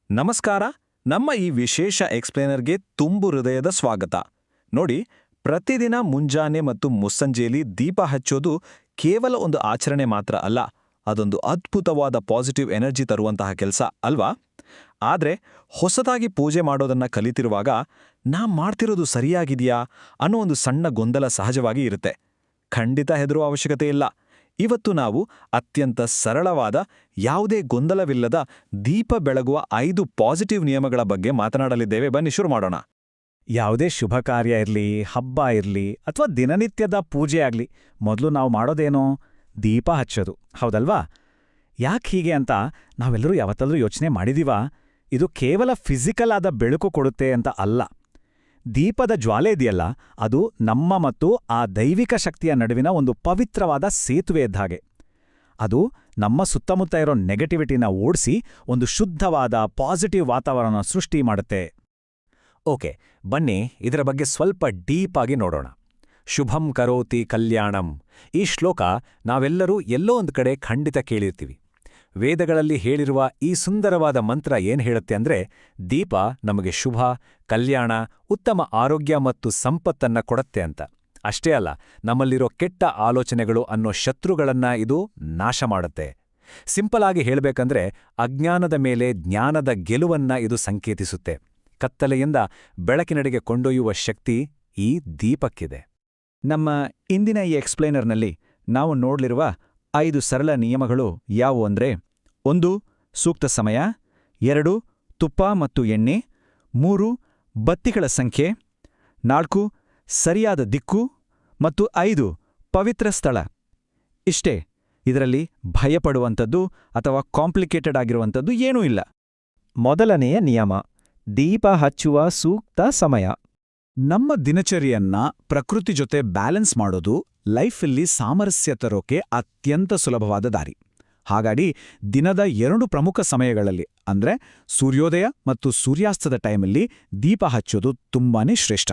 ನಮಸ್ಕಾರ. ನಮ್ಮ ಈ ವಿಶೇಷ ಎಕ್ಸ್ಪ್ಲೇನರ್ಗೆ ತುಂಬು ಹೃದಯದ ಸ್ವಾಗತ. ನೋಡಿ, ಪ್ರತಿದಿನ ಮುಂಜಾನೆ ಮತ್ತು ಮುಸ್ಸಂಜೆಯಲ್ಲಿ ದೀಪ ಹಚ್ಚೋದು ಕೇವಲ ಒಂದು ಆಚರಣೆ ಮಾತ್ರ ಅಲ್ಲ, ಅದೊಂದು ಅದ್ಭುತವಾದ ಪಾಸಿಟಿವ್ ಎನರ್ಜಿ ತರುವಂತಹ ಕೆಲಸ ಅಲ್ವಾ? ಆದ್ರೆ ಹೊಸದಾಗಿ ಪೂಜೆ ಮಾಡೋದನ್ನ ಕಲಿತಿರುವಾಗ ನಾ ಮಾಡ್ತಿರೋದು ಸರಿಯಾಗಿದೆಯಾ ಅನ್ನೋ ಒಂದು ಸಣ್ಣ ಗೊಂದಲ ಸಹಜವಾಗಿ ಇರುತ್ತೆ. ಖಂಡಿತ ಹೆದರುವ ಅವಶ್ಯಕತೆ ಇಲ್ಲ. ಇವತ್ತು ನಾವು ಅತ್ಯಂತ ಸರಳವಾದ, ಯಾವುದೇ ಗೊಂದಲವಿಲ್ಲದ ದೀಪ ಬೆಳಗುವ 5 ಪಾಸಿಟಿವ್ ನಿಯಮಗಳ ಬಗ್ಗೆ ಮಾತನಾಡಲಿದ್ದೇವೆ. ಬನ್ನಿ ಶುರು ಮಾಡೋಣ. ಯಾವುದೇ ಶುಭ ಕಾರ್ಯ ಇರಲಿ, ಹಬ್ಬ ಇರಲಿ ಅಥವಾ ದಿನನಿತ್ಯದ ಪೂಜೆ ಆಗಲಿ, ಮೊದಲು ನಾವು ಮಾಡೋದೇನೋ ದೀಪ ಹಚ್ಚೋದು, ಹೌದಲ್ವಾ? ಯಾಕೆ ಹೀಗೆ ಅಂತ ನಾವೆಲ್ಲರೂ ಯಾವತ್ತಾದ್ರೂ ಯೋಚನೆ ಮಾಡಿದೀವಾ? ಇದು ಕೇವಲ ಫಿಸಿಕಲ್ ಆದ ಬೆಳಕು ಕೊಡುತ್ತೆ ಅಂತ ಅಲ್ಲ. ದೀಪದ ಜ್ವಾಲೆ ಇದೆಯಲ್ಲ, ಅದು ನಮ್ಮ ಮತ್ತು ಆ ದೈವಿಕ ಶಕ್ತಿಯ ನಡುವಿನ ಒಂದು ಪವಿತ್ರವಾದ ಸೇತುವೆ ಇದ್ದ ಹಾಗೆ. ಅದು ನಮ್ಮ ಸುತ್ತಮುತ್ತ ಇರೋ ನೆಗೆಟಿವಿಟಿನ ಓಡಿಸಿ ಒಂದು ಶುದ್ಧವಾದ ಪಾಸಿಟಿವ್ ವಾತಾವರಣ ಸೃಷ್ಟಿ ಮಾಡುತ್ತೆ. ಓಕೆ, ಬನ್ನಿ ಇದರ ಬಗ್ಗೆ ಸ್ವಲ್ಪ ಡೀಪ್ ಆಗಿ ನೋಡೋಣ. ಶುಭಂ ಕರೋತಿ ಕಲ್ಯಾಣಂ, ಈ ಶ್ಲೋಕ ನಾವೆಲ್ಲರೂ ಎಲ್ಲೋ ಒಂದು ಕಡೆ ಖಂಡಿತ ಕೇಳಿರ್ತೀವಿ. ವೇದಗಳಲ್ಲಿ ಹೇಳಿರುವ ಈ ಸುಂದರವಾದ ಮಂತ್ರ ಏನ್ ಹೇಳುತ್ತೆ ಅಂದ್ರೆ, ದೀಪ ನಮಗೆ ಶುಭ, ಕಲ್ಯಾಣ, ಉತ್ತಮ ಆರೋಗ್ಯ ಮತ್ತು ಸಂಪತ್ತನ್ನ ಕೊಡತ್ತೆ ಅಂತ. ಅಷ್ಟೇ ಅಲ್ಲ, ನಮ್ಮಲ್ಲಿರೋ ಕೆಟ್ಟ ಆಲೋಚನೆಗಳು ಅನ್ನೋ ಶತ್ರುಗಳನ್ನ ಇದು ನಾಶ ಮಾಡುತ್ತೆ. ಸಿಂಪಲ್ ಆಗಿ ಹೇಳ್ಬೇಕಂದ್ರೆ, ಅಜ್ಞಾನದ ಮೇಲೆ ಜ್ಞಾನದ ಗೆಲುವನ್ನ ಇದು ಸಂಕೇತಿಸುತ್ತೆ. ಕತ್ತಲೆಯಿಂದ ಬೆಳಕಿನೆಡೆಗೆ ಕೊಂಡೊಯ್ಯುವ ಶಕ್ತಿ ಈ ದೀಪಕ್ಕಿದೆ. ನಮ್ಮ ಇಂದಿನ ಈ ಎಕ್ಸ್ಪ್ಲೇನರ್ನಲ್ಲಿ ನಾವು ನೋಡ್ಲಿರುವ 5 ಸರಳ ನಿಯಮಗಳು ಯಾವುವು ಅಂದ್ರೆ: 1. ಸೂಕ್ತ ಸಮಯ. 2. ತುಪ್ಪ ಮತ್ತು ಎಣ್ಣೆ. 3. ಬತ್ತಿಗಳ ಸಂಖ್ಯೆ. 4. ಸರಿಯಾದ ದಿಕ್ಕು. ಮತ್ತು 5. ಪವಿತ್ರ ಸ್ಥಳ. ಇಷ್ಟೇ. ಇದರಲ್ಲಿ ಭಯಪಡುವಂಥದ್ದು ಅಥವಾ ಕಾಂಪ್ಲಿಕೇಟೆಡ್ ಆಗಿರುವಂಥದ್ದು ಏನೂ ಇಲ್ಲ. ಮೊದಲನೆಯ ನಿಯಮ: ದೀಪ ಹಚ್ಚುವ ಸೂಕ್ತ ಸಮಯ. ನಮ್ಮ ದಿನಚರಿಯನ್ನ ಪ್ರಕೃತಿ ಜೊತೆ ಬ್ಯಾಲೆನ್ಸ್ ಮಾಡೋದು ಲೈಫಲ್ಲಿ ಸಾಮರಸ್ಯ ತರೋಕೆ ಅತ್ಯಂತ ಸುಲಭವಾದ ದಾರಿ. ಹಾಗಾಗಿ ದಿನದ 2 ಪ್ರಮುಖ ಸಮಯಗಳಲ್ಲಿ ಅಂದ್ರೆ ಸೂರ್ಯೋದಯ ಮತ್ತು ಸೂರ್ಯಾಸ್ತದ ಟೈಮಲ್ಲಿ ದೀಪ ಹಚ್ಚೋದು ತುಂಬಾನೇ ಶ್ರೇಷ್ಠ.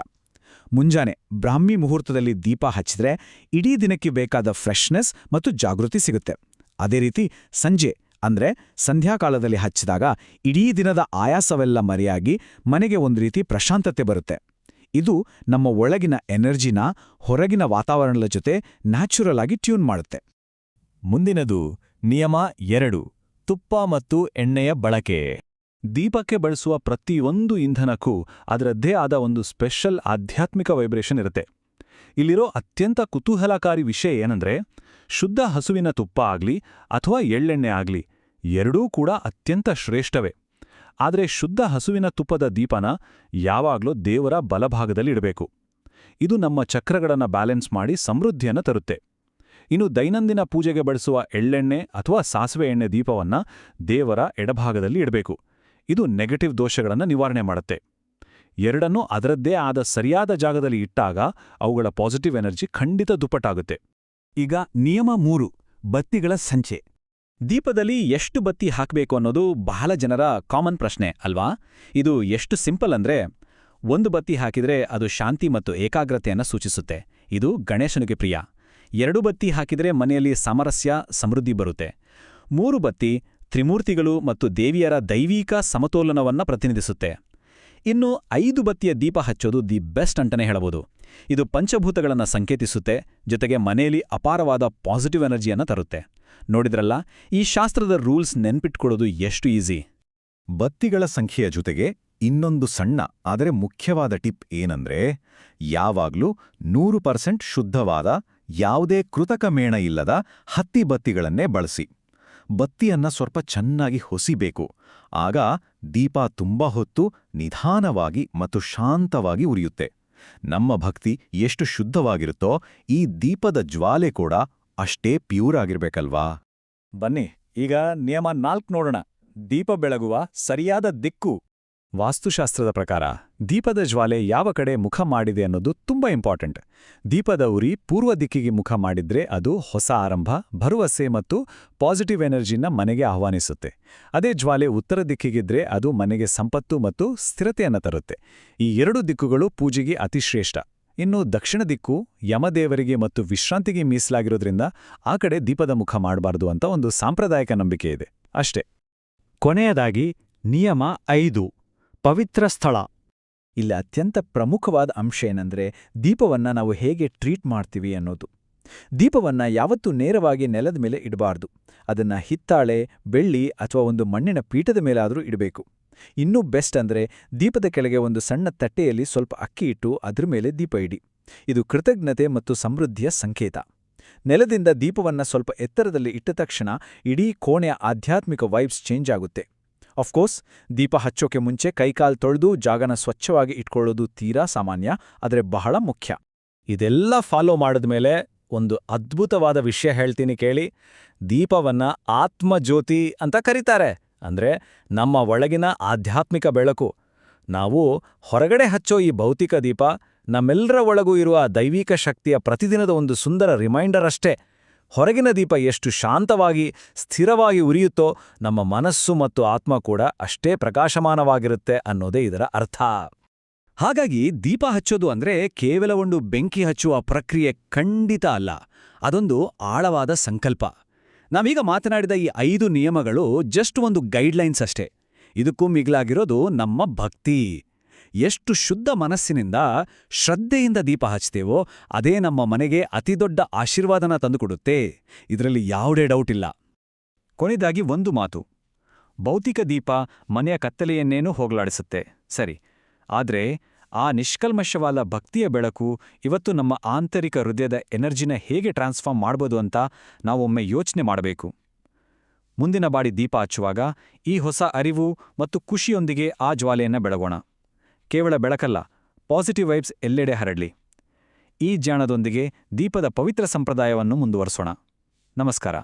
ಮುಂಜಾನೆ ಬ್ರಾಹ್ಮಿ ಮುಹೂರ್ತದಲ್ಲಿ ದೀಪ ಹಚ್ಚಿದ್ರೆ ಇಡೀ ದಿನಕ್ಕೆ ಬೇಕಾದ ಫ್ರೆಶ್ನೆಸ್ ಮತ್ತು ಜಾಗೃತಿ ಸಿಗುತ್ತೆ. ಅದೇ ರೀತಿ ಸಂಜೆ ಅಂದ್ರೆ ಸಂಧ್ಯಾಕಾಲದಲ್ಲಿ ಹಚ್ಚಿದಾಗ ಇಡೀ ದಿನದ ಆಯಾಸವೆಲ್ಲ ಮರೆಯಾಗಿ ಮನೆಗೆ ಒಂದು ರೀತಿ ಪ್ರಶಾಂತತೆ ಬರುತ್ತೆ. ಇದು ನಮ್ಮ ಒಳಗಿನ ಎನರ್ಜಿನ ಹೊರಗಿನ ವಾತಾವರಣದ ಜೊತೆ ನ್ಯಾಚುರಲ್ ಆಗಿ ಟ್ಯೂನ್ ಮಾಡುತ್ತೆ. ಮುಂದಿನದು ನಿಯಮ 2: ತುಪ್ಪ ಮತ್ತು ಎಣ್ಣೆಯ ಬಳಕೆ. ದೀಪಕ್ಕೆ ಬಳಸುವ ಪ್ರತಿಯೊಂದು ಇಂಧನಕ್ಕೂ ಅದರದ್ದೇ ಆದ ಒಂದು ಸ್ಪೆಷಲ್ ಆಧ್ಯಾತ್ಮಿಕ ವೈಬ್ರೇಷನ್ ಇರುತ್ತೆ. ಇಲ್ಲಿರೋ ಅತ್ಯಂತ ಕುತೂಹಲಕಾರಿ ವಿಷಯ ಏನಂದ್ರೆ, ಶುದ್ಧ ಹಸುವಿನ ತುಪ್ಪ ಆಗ್ಲಿ ಅಥವಾ ಎಳ್ಳೆಣ್ಣೆ ಆಗ್ಲಿ, ಎರಡೂ ಕೂಡ ಅತ್ಯಂತ ಶ್ರೇಷ್ಠವೇ. ಆದರೆ ಶುದ್ಧ ಹಸುವಿನ ತುಪ್ಪದ ದೀಪನ ಯಾವಾಗ್ಲೂ ದೇವರ ಬಲಭಾಗದಲ್ಲಿ ಇಡಬೇಕು. ಇದು ನಮ್ಮ ಚಕ್ರಗಳನ್ನು ಬ್ಯಾಲೆನ್ಸ್ ಮಾಡಿ ಸಮೃದ್ಧಿಯನ್ನು ತರುತ್ತೆ. ಇನ್ನು ದೈನಂದಿನ ಪೂಜೆಗೆ ಬಳಸುವ ಎಳ್ಳೆಣ್ಣೆ ಅಥವಾ ಸಾಸಿವೆ ಎಣ್ಣೆ ದೀಪವನ್ನ ದೇವರ ಎಡಭಾಗದಲ್ಲಿ ಇಡಬೇಕು. ಇದು ನೆಗೆಟಿವ್ ದೋಷಗಳನ್ನು ನಿವಾರಣೆ ಮಾಡುತ್ತೆ. ಎರಡನ್ನೂ ಅದರದ್ದೇ ಆದ ಸರಿಯಾದ ಜಾಗದಲ್ಲಿ ಇಟ್ಟಾಗ ಅವುಗಳ ಪಾಸಿಟಿವ್ ಎನರ್ಜಿ ಖಂಡಿತ ದುಪ್ಪಟ್ಟಾಗುತ್ತೆ. ಈಗ ನಿಯಮ 3: ಬತ್ತಿಗಳ ಸಂಖ್ಯೆ. ದೀಪದಲ್ಲಿ ಎಷ್ಟು ಬತ್ತಿ ಹಾಕಬೇಕು ಅನ್ನೋದು ಬಹಳ ಜನರ ಕಾಮನ್ ಪ್ರಶ್ನೆ ಅಲ್ವಾ? ಇದು ಎಷ್ಟು ಸಿಂಪಲ್ ಅಂದ್ರೆ, 1 ಬತ್ತಿ ಹಾಕಿದ್ರೆ ಅದು ಶಾಂತಿ ಮತ್ತು ಏಕಾಗ್ರತೆಯನ್ನು ಸೂಚಿಸುತ್ತೆ. ಇದು ಗಣೇಶನಿಗೆ ಪ್ರಿಯ. 2 ಬತ್ತಿ ಹಾಕಿದ್ರೆ ಮನೆಯಲ್ಲಿ ಸಾಮರಸ್ಯ, ಸಮೃದ್ಧಿ ಬರುತ್ತೆ. 3 ಬತ್ತಿ ತ್ರಿಮೂರ್ತಿಗಳು ಮತ್ತು ದೇವಿಯರ ದೈವಿಕ ಸಮತೋಲನವನ್ನ ಪ್ರತಿನಿಧಿಸುತ್ತೆ. ಇನ್ನು 5 ಬತ್ತಿಯ ದೀಪ ಹಚ್ಚೋದು ದಿ ಬೆಸ್ಟ್ ಅಂತಾನೆ ಹೇಳಬಹುದು. ಇದು ಪಂಚಭೂತಗಳನ್ನು ಸಂಕೇತಿಸುತ್ತೆ, ಜೊತೆಗೆ ಮನೆಯಲ್ಲಿ ಅಪಾರವಾದ ಪಾಸಿಟಿವ್ ಎನರ್ಜಿಯನ್ನು ತರುತ್ತೆ. ನೋಡಿದ್ರಲ್ಲ, ಈ ಶಾಸ್ತ್ರದ ರೂಲ್ಸ್ ನೆನ್ಪಿಟ್ಕೊಳ್ಳೋದು ಎಷ್ಟು ಈಸಿ. ಬತ್ತಿಗಳ ಸಂಖ್ಯೆಯ ಜೊತೆಗೆ ಇನ್ನೊಂದು ಸಣ್ಣ ಆದರೆ ಮುಖ್ಯವಾದ ಟಿಪ್ ಏನಂದ್ರೆ, ಯಾವಾಗ್ಲೂ 100% ಶುದ್ಧವಾದ, ಯಾವುದೇ ಕೃತಕ ಮೇಣ ಇಲ್ಲದ ಹತ್ತಿ ಬತ್ತಿಗಳನ್ನೇ ಬಳಸಿ. ಬತ್ತಿಯನ್ನ ಸ್ವಲ್ಪ ಚೆನ್ನಾಗಿ ಹೊಸಿಬೇಕು. ಆಗ ದೀಪ ತುಂಬಾ ಹೊತ್ತು ನಿಧಾನವಾಗಿ ಮತ್ತು ಶಾಂತವಾಗಿ ಉರಿಯುತ್ತೆ. ನಮ್ಮ ಭಕ್ತಿ ಎಷ್ಟು ಶುದ್ಧವಾಗಿರುತ್ತೋ, ಈ ದೀಪದ ಜ್ವಾಲೆ ಕೂಡ ಅಷ್ಟೇ ಪ್ಯೂರ್ ಆಗಿರ್ಬೇಕಲ್ವಾ? ಬನ್ನಿ ಈಗ ನಿಯಮ 4 ನೋಡೋಣ: ದೀಪ ಬೆಳಗುವ ಸರಿಯಾದ ದಿಕ್ಕು. ವಾಸ್ತುಶಾಸ್ತ್ರದ ಪ್ರಕಾರ ದೀಪದ ಜ್ವಾಲೆ ಯಾವ ಕಡೆ ಮುಖ ಮಾಡಿದೆ ಅನ್ನೋದು ತುಂಬಾ ಇಂಪಾರ್ಟೆಂಟ್. ದೀಪದ ಉರಿ ಪೂರ್ವ ದಿಕ್ಕಿಗೆ ಮುಖ ಮಾಡಿದ್ರೆ ಅದು ಹೊಸ ಆರಂಭ, ಭರವಸೆ ಮತ್ತು ಪಾಸಿಟಿವ್ ಎನರ್ಜಿನ ಮನೆಗೆ ಆಹ್ವಾನಿಸುತ್ತೆ. ಅದೇ ಜ್ವಾಲೆ ಉತ್ತರ ದಿಕ್ಕಿಗಿದ್ರೆ ಅದು ಮನೆಗೆ ಸಂಪತ್ತು ಮತ್ತು ಸ್ಥಿರತೆಯನ್ನು ತರುತ್ತೆ. ಈ 2 ದಿಕ್ಕುಗಳು ಪೂಜೆಗೆ ಅತಿಶ್ರೇಷ್ಠ. ಇನ್ನು ದಕ್ಷಿಣ ದಿಕ್ಕು ಯಮದೇವರಿಗೆ ಮತ್ತು ವಿಶ್ರಾಂತಿಗೆ ಮೀಸಲಾಗಿರೋದ್ರಿಂದ ಆ ಕಡೆ ದೀಪದ ಮುಖ ಮಾಡಬಾರ್ದು ಅಂತ ಒಂದು ಸಾಂಪ್ರದಾಯಿಕ ನಂಬಿಕೆ ಇದೆ ಅಷ್ಟೇ. ಕೊನೆಯದಾಗಿ ನಿಯಮ 5 ಪವಿತ್ರ ಸ್ಥಳ. ಇಲ್ಲಿ ಅತ್ಯಂತ ಪ್ರಮುಖವಾದ ಅಂಶ ಏನಂದ್ರೆ ದೀಪವನ್ನ ನಾವು ಹೇಗೆ ಟ್ರೀಟ್ ಮಾಡ್ತೀವಿ ಅನ್ನೋದು. ದೀಪವನ್ನ ಯಾವತ್ತೂ ನೇರವಾಗಿ ನೆಲದ ಮೇಲೆ ಇಡಬಾರ್ದು. ಅದನ್ನ ಹಿತ್ತಾಳೆ, ಬೆಳ್ಳಿ ಅಥವಾ ಒಂದು ಮಣ್ಣಿನ ಪೀಠದ ಮೇಲಾದರೂ ಇಡಬೇಕು. ಇನ್ನೂ ಬೆಸ್ಟ್ ಅಂದ್ರೆ ದೀಪದ ಕೆಳಗೆ ಒಂದು ಸಣ್ಣ ತಟ್ಟೆಯಲ್ಲಿ ಸ್ವಲ್ಪ ಅಕ್ಕಿ ಇಟ್ಟು ಅದ್ರ ಮೇಲೆ ದೀಪ ಇಡಿ. ಇದು ಕೃತಜ್ಞತೆ ಮತ್ತು ಸಮೃದ್ಧಿಯ ಸಂಕೇತ. ನೆಲದಿಂದ ದೀಪವನ್ನ ಸ್ವಲ್ಪ ಎತ್ತರದಲ್ಲಿ ಇಟ್ಟ ತಕ್ಷಣ ಇಡೀ ಕೋಣೆಯ ಆಧ್ಯಾತ್ಮಿಕ ವೈಬ್ಸ್ ಚೇಂಜ್ ಆಗುತ್ತೆ. ಅಫ್ಕೋರ್ಸ್, ದೀಪ ಹಚ್ಚೋಕೆ ಮುಂಚೆ ಕೈಕಾಲು ತೊಳೆದು ಜಾಗನ ಸ್ವಚ್ಛವಾಗಿ ಇಟ್ಕೊಳ್ಳೋದು ತೀರಾ ಸಾಮಾನ್ಯ, ಆದರೆ ಬಹಳ ಮುಖ್ಯ. ಇದೆಲ್ಲ ಫಾಲೋ ಮಾಡಿದ್ಮೇಲೆ ಒಂದು ಅದ್ಭುತವಾದ ವಿಷಯ ಹೇಳ್ತೀನಿ ಕೇಳಿ. ದೀಪವನ್ನ ಆತ್ಮಜ್ಯೋತಿ ಅಂತ ಕರೀತಾರೆ. ಅಂದ್ರೆ ನಮ್ಮ ಒಳಗಿನ ಆಧ್ಯಾತ್ಮಿಕ ಬೆಳಕು. ನಾವು ಹೊರಗಡೆ ಹಚ್ಚೋ ಈ ಭೌತಿಕ ದೀಪ ನಮ್ಮೆಲ್ಲರ ಒಳಗೂ ಇರುವ ದೈವಿಕ ಶಕ್ತಿಯ ಪ್ರತಿದಿನದ ಒಂದು ಸುಂದರ ರಿಮೈಂಡರ್ ಅಷ್ಟೇ. ಹೊರಗಿನ ದೀಪ ಎಷ್ಟು ಶಾಂತವಾಗಿ, ಸ್ಥಿರವಾಗಿ ಉರಿಯುತ್ತೋ ನಮ್ಮ ಮನಸ್ಸು ಮತ್ತು ಆತ್ಮ ಕೂಡ ಅಷ್ಟೇ ಪ್ರಕಾಶಮಾನವಾಗಿರುತ್ತೆ ಅನ್ನೋದೇ ಇದರ ಅರ್ಥ. ಹಾಗಾಗಿ ದೀಪ ಹಚ್ಚೋದು ಅಂದ್ರೆ ಕೇವಲ ಒಂದು ಬೆಂಕಿ ಹಚ್ಚುವ ಪ್ರಕ್ರಿಯೆ ಖಂಡಿತ ಅಲ್ಲ. ಅದೊಂದು ಆಳವಾದ ಸಂಕಲ್ಪ. ನಾವೀಗ ಮಾತನಾಡಿದ ಈ 5 ನಿಯಮಗಳು ಜಸ್ಟ್ ಒಂದು ಗೈಡ್ಲೈನ್ಸ್ ಅಷ್ಟೇ. ಇದಕ್ಕೂ ಮಿಗಿಲಾಗಿರೋದು ನಮ್ಮ ಭಕ್ತಿ. ಎಷ್ಟು ಶುದ್ಧ ಮನಸ್ಸಿನಿಂದ, ಶ್ರದ್ಧೆಯಿಂದ ದೀಪ ಹಚ್ತೇವೋ ಅದೇ ನಮ್ಮ ಮನೆಗೆ ಅತಿದೊಡ್ಡ ಆಶೀರ್ವಾದನ ತಂದುಕೊಡುತ್ತೆ. ಇದರಲ್ಲಿ ಯಾವುದೇ ಡೌಟ್ ಇಲ್ಲ. ಕೊನೆಯದಾಗಿ ಒಂದು ಮಾತು. ಭೌತಿಕ ದೀಪ ಮನೆಯ ಕತ್ತಲೆಯನ್ನೇನೂ ಹೋಗಲಾಡಿಸುತ್ತೆ, ಸರಿ. ಆದ್ರೆ ಆ ನಿಷ್ಕಲ್ಮಶವಾದ ಭಕ್ತಿಯ ಬೆಳಕು ಇವತ್ತು ನಮ್ಮ ಆಂತರಿಕ ಹೃದಯದ ಎನರ್ಜಿನ ಹೇಗೆ ಟ್ರಾನ್ಸ್ಫಾರ್ಮ್ ಮಾಡ್ಬೋದು ಅಂತ ನಾವೊಮ್ಮೆ ಯೋಚನೆ ಮಾಡಬೇಕು. ಮುಂದಿನ ಬಾರಿ ದೀಪ ಹಚ್ಚುವಾಗ ಈ ಹೊಸ ಅರಿವು ಮತ್ತು ಖುಷಿಯೊಂದಿಗೆ ಆ ಜ್ವಾಲೆಯನ್ನ ಬೆಳಗೋಣ. ಕೇವಲ ಬೆಳಕಲ್ಲ, ಪಾಸಿಟಿವ್ ವೈಬ್ಸ್ ಎಲ್ಲೆಡೆ ಹರಡಲಿ. ಈ ಜ್ಞಾನದೊಂದಿಗೆ ದೀಪದ ಪವಿತ್ರ ಸಂಪ್ರದಾಯವನ್ನು ಮುಂದುವರಿಸೋಣ. ನಮಸ್ಕಾರ.